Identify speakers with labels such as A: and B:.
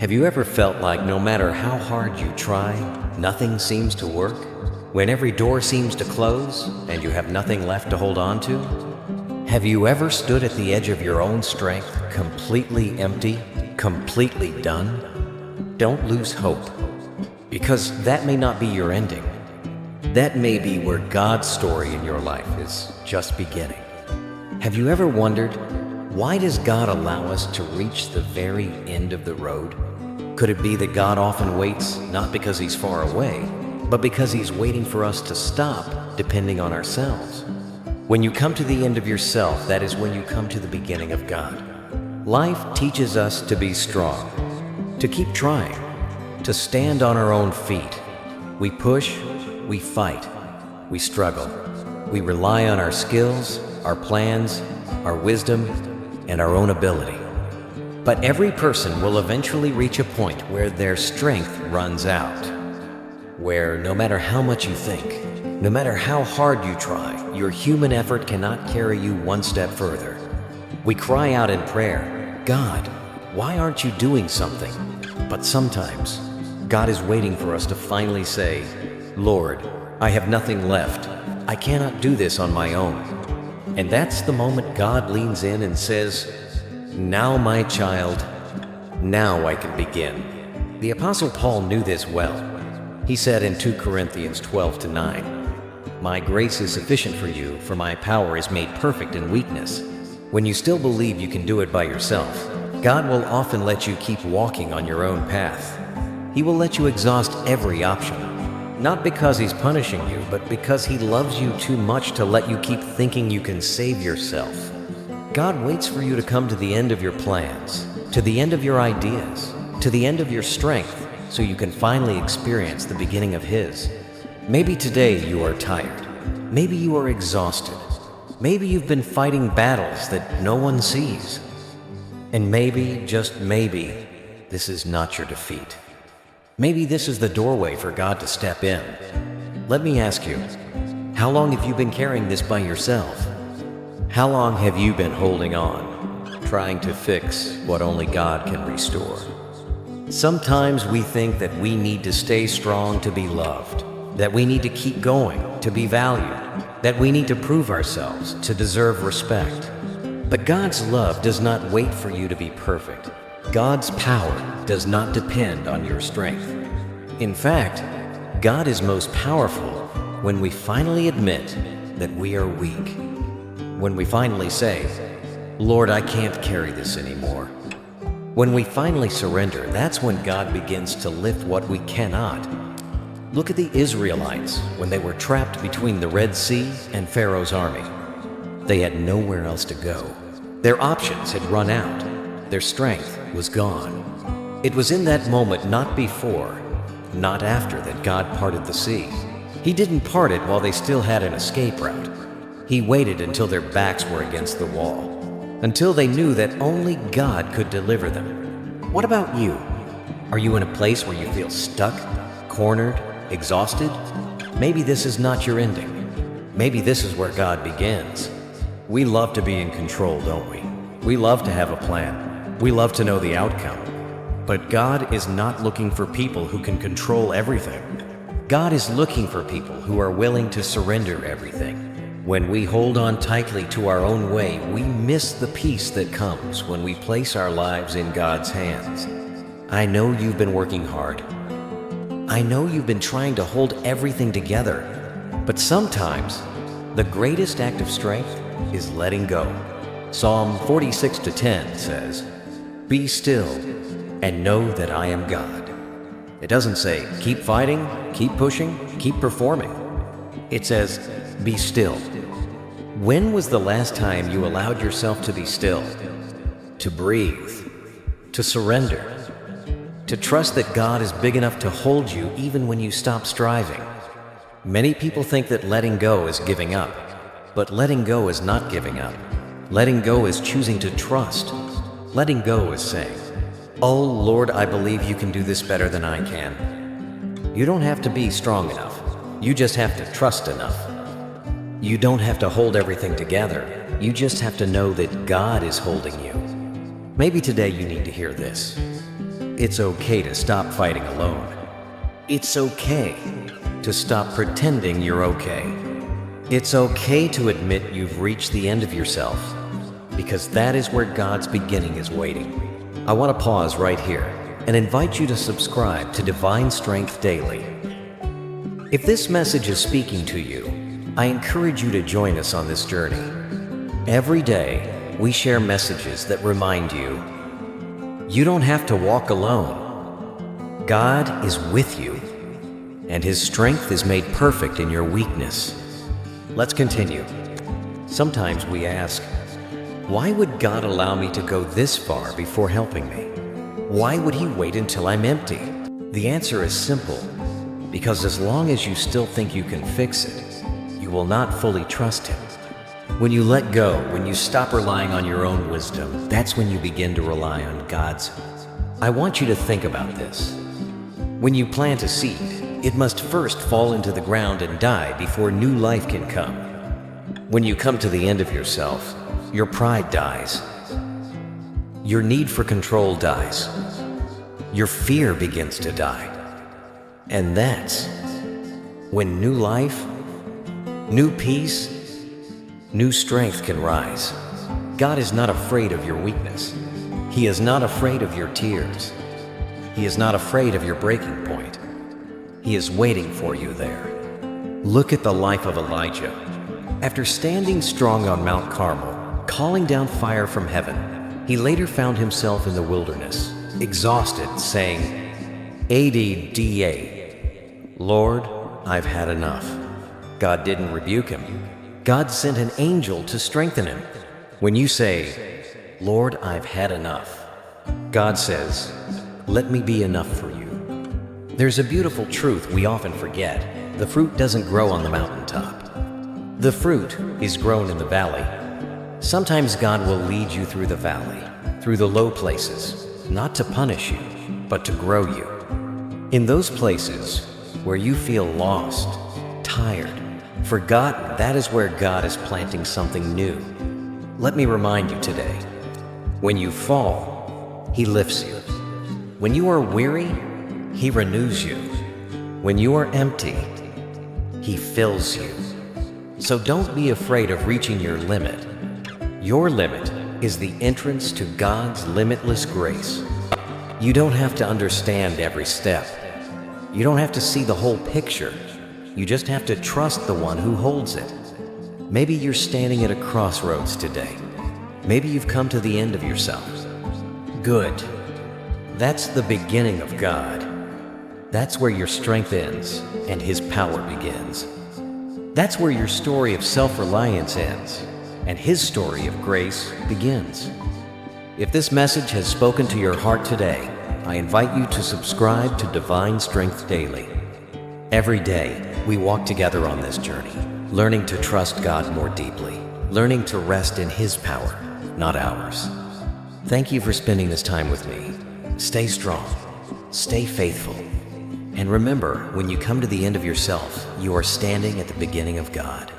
A: Have you ever felt like no matter how hard you try, nothing seems to work? When every door seems to close and you have nothing left to hold on to? Have you ever stood at the edge of your own strength, completely empty, completely done? Don't lose hope, because that may not be your ending. That may be where God's story in your life is just beginning. Have you ever wondered, why does God allow us to reach the very end of the road? Could it be that God often waits not because He's far away, but because He's waiting for us to stop depending on ourselves? When you come to the end of yourself, that is when you come to the beginning of God. Life teaches us to be strong, to keep trying, to stand on our own feet. We push, we fight, we struggle. We rely on our skills, our plans, our wisdom, and our own ability. But every person will eventually reach a point where their strength runs out, where no matter how much you think, no matter how hard you try, your human effort cannot carry you one step further. We cry out in prayer, "God, why aren't you doing something?" But sometimes, God is waiting for us to finally say, "Lord, I have nothing left. I cannot do this on my own." And that's the moment God leans in and says, "Now, my child, now I can begin." The Apostle Paul knew this well. He said in 2 Corinthians 12-9, "My grace is sufficient for you, for my power is made perfect in weakness." When you still believe you can do it by yourself, God will often let you keep walking on your own path. He will let you exhaust every option. Not because He's punishing you, but because He loves you too much to let you keep thinking you can save yourself. God waits for you to come to the end of your plans, to the end of your ideas, to the end of your strength, so you can finally experience the beginning of His. Maybe today you are tired. Maybe you are exhausted. Maybe you've been fighting battles that no one sees. And maybe, just maybe, this is not your defeat. Maybe this is the doorway for God to step in. Let me ask you, how long have you been carrying this by yourself? How long have you been holding on, trying to fix what only God can restore? Sometimes we think that we need to stay strong to be loved, that we need to keep going to be valued, that we need to prove ourselves to deserve respect. But God's love does not wait for you to be perfect. God's power does not depend on your strength. In fact, God is most powerful when we finally admit that we are weak. When we finally say, "Lord, I can't carry this anymore." When we finally surrender, that's when God begins to lift what we cannot. Look at the Israelites when they were trapped between the Red Sea and Pharaoh's army. They had nowhere else to go. Their options had run out. Their strength was gone. It was in that moment, not before, not after, that God parted the sea. He didn't part it while they still had an escape route. He waited until their backs were against the wall, until they knew that only God could deliver them. What about you? Are you in a place where you feel stuck, cornered, exhausted? Maybe this is not your ending. Maybe this is where God begins. We love to be in control, don't we? We love to have a plan. We love to know the outcome. But God is not looking for people who can control everything. God is looking for people who are willing to surrender everything. When we hold on tightly to our own way, we miss the peace that comes when we place our lives in God's hands. I know you've been working hard. I know you've been trying to hold everything together. But sometimes, the greatest act of strength is letting go. Psalm 46:10 says, "Be still and know that I am God." It doesn't say, keep fighting, keep pushing, keep performing. It says, be still. When was the last time you allowed yourself to be still? To breathe, to surrender, to trust that God is big enough to hold you even when you stop striving. Many people think that letting go is giving up, but letting go is not giving up. Letting go is choosing to trust. Letting go is saying, "Oh Lord, I believe you can do this better than I can." You don't have to be strong enough. You just have to trust enough. You don't have to hold everything together. You just have to know that God is holding you. Maybe today you need to hear this. It's okay to stop fighting alone. It's okay to stop pretending you're okay. It's okay to admit you've reached the end of yourself, because that is where God's beginning is waiting. I want to pause right here and invite you to subscribe to Divine Strength Daily. If this message is speaking to you, I encourage you to join us on this journey. Every day, we share messages that remind you, you don't have to walk alone. God is with you, and His strength is made perfect in your weakness. Let's continue. Sometimes we ask, why would God allow me to go this far before helping me? Why would He wait until I'm empty? The answer is simple, because as long as you still think you can fix it, you will not fully trust Him. When you let go, when you stop relying on your own wisdom, that's when you begin to rely on God's. I want you to think about this. When you plant a seed, it must first fall into the ground and die before new life can come. When you come to the end of yourself, your pride dies. Your need for control dies. Your fear begins to die. And that's when new life, new peace, new strength can rise. God is not afraid of your weakness. He is not afraid of your tears. He is not afraid of your breaking point. He is waiting for you there. Look at the life of Elijah. After standing strong on Mount Carmel, calling down fire from heaven, he later found himself in the wilderness, exhausted, saying, ADDA, Lord, I've had enough. God didn't rebuke him. God sent an angel to strengthen him. When you say, Lord, I've had enough, God says, let me be enough for you. There's a beautiful truth we often forget. The fruit doesn't grow on the mountaintop. The fruit is grown in the valley. Sometimes God will lead you through the valley, through the low places, not to punish you, but to grow you. In those places where you feel lost, tired, forgotten, that is where God is planting something new. Let me remind you today, when you fall, He lifts you. When you are weary, He renews you. When you are empty, He fills you. So don't be afraid of reaching your limit. Your limit is the entrance to God's limitless grace. You don't have to understand every step. You don't have to see the whole picture. You just have to trust the one who holds it. Maybe you're standing at a crossroads today. Maybe you've come to the end of yourself. Good. That's the beginning of God. That's where your strength ends and His power begins. That's where your story of self-reliance ends and His story of grace begins. If this message has spoken to your heart today, I invite you to subscribe to Divine Strength Daily. Every day, we walk together on this journey, learning to trust God more deeply, learning to rest in His power, not ours. Thank you for spending this time with me. Stay strong, stay faithful, and remember, when you come to the end of yourself, you are standing at the beginning of God.